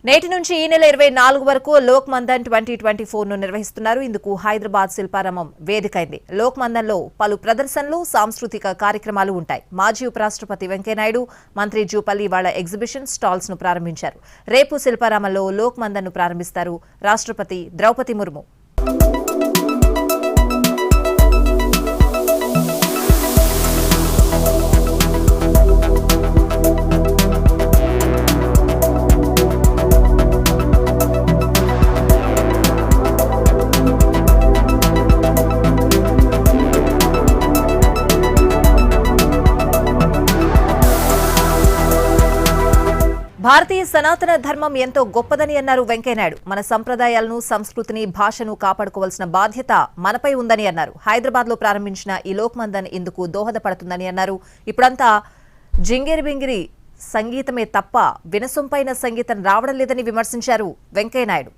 నేటి నుంచి ఈ నెల 24 వరకు లోక్ మందన్ 2024 నిర్వహిస్తున్నారు. ఇందుకు హైదరాబాద్ శిల్పారామం వేదికైంది. లోక్ మందన్లో పలు ప్రదర్శనలు, సాంస్కృతిక కార్యక్రమాలు ఉంటాయి. మాజీ ఉపరాష్ట్రపతి వెంకయ్యనాయుడు, మంత్రి జూపల్లి వాళ్ళ ఎగ్జిబిషన్ స్టాల్స్ ను ప్రారంభించారు. రేపు శిల్పారామంలో లోక్ మందన్ ను ప్రారంభిస్తారు రాష్ట్రపతి ద్రౌపది ముర్ము. భారతీయ సనాతన ధర్మం ఎంతో గొప్పదని అన్నారు వెంకయ్యనాయుడు. మన సంప్రదాయాలను, సంస్కృతిని, భాషను కాపాడుకోవాల్సిన బాధ్యత మనపై ఉందని అన్నారు. హైదరాబాద్ లో ప్రారంభించిన ఈ లోక్ మందన్ ఇందుకు దోహదపడుతుందని అన్నారు. ఇప్పుడంతా జింగిరి బింగిరి సంగీతమే తప్ప వినసొంపైన సంగీతం రావడం లేదని విమర్శించారు వెంకయ్యనాయుడు.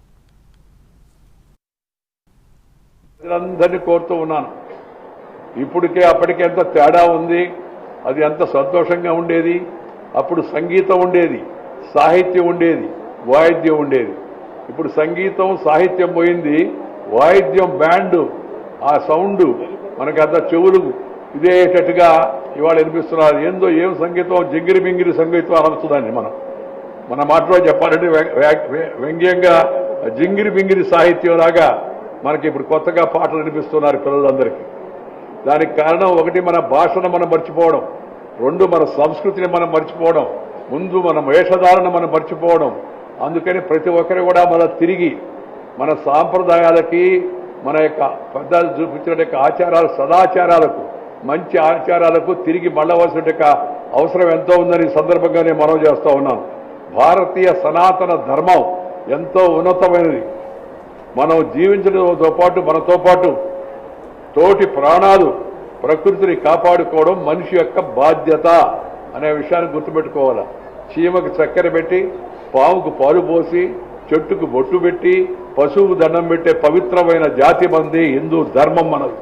కోరుతూ ఉన్నాను, ఇప్పటికే అప్పటికే ఎంత తేడా ఉంది. అది ఎంత సంతోషంగా ఉండేది. అప్పుడు సంగీతం ఉండేది, సాహిత్యం ఉండేది, వాయిద్యం ఉండేది. ఇప్పుడు సంగీతం సాహిత్యం పోయింది, వాయిద్యం బ్యాండ్ ఆ సౌండ్ మనకంత చెవులు ఇదేటట్టుగా ఇవాళ వినిపిస్తున్నారు. ఏందో ఏం సంగీతం, జింగిరి బింగిరి సంగీతం అనొచ్చుదాన్ని మన మాటలో చెప్పాలంటే వ్యంగ్యంగా జింగిరి బింగిరి సాహిత్యం లాగా మనకి ఇప్పుడు కొత్తగా పాటలు వినిపిస్తున్నారు పిల్లలందరికీ. దానికి కారణం ఒకటి, మన భాషను మనం మర్చిపోవడం, రెండు మన సంస్కృతిని మనం మర్చిపోవడం, ముందు మన వేషధారణ మనం మర్చిపోవడం. అందుకని ప్రతి ఒక్కరు కూడా మన తిరిగి మన సాంప్రదాయాలకి, మన యొక్క పెద్దలు చూపించిన ఆచారాలు, సదాచారాలకు, మంచి ఆచారాలకు తిరిగి మళ్ళవలసిన అవసరం ఎంతో ఉందని సందర్భంగా నేను మనవి చేస్తూ ఉన్నాను. భారతీయ సనాతన ధర్మం ఎంతో ఉన్నతమైనది. మనం జీవించడంతో పాటు మనతో పాటు తోటి ప్రాణాలు, ప్రకృతిని కాపాడుకోవడం మనిషి యొక్క బాధ్యత అనే విషయాన్ని గుర్తుపెట్టుకోవాలి. చీమకు చక్కెర పెట్టి, పాముకు పాలు పోసి, చెట్టుకు బొట్టు పెట్టి, పశువుకు దండం పెట్టే పవిత్రమైన జాతి మంది హిందూ ధర్మం మనది.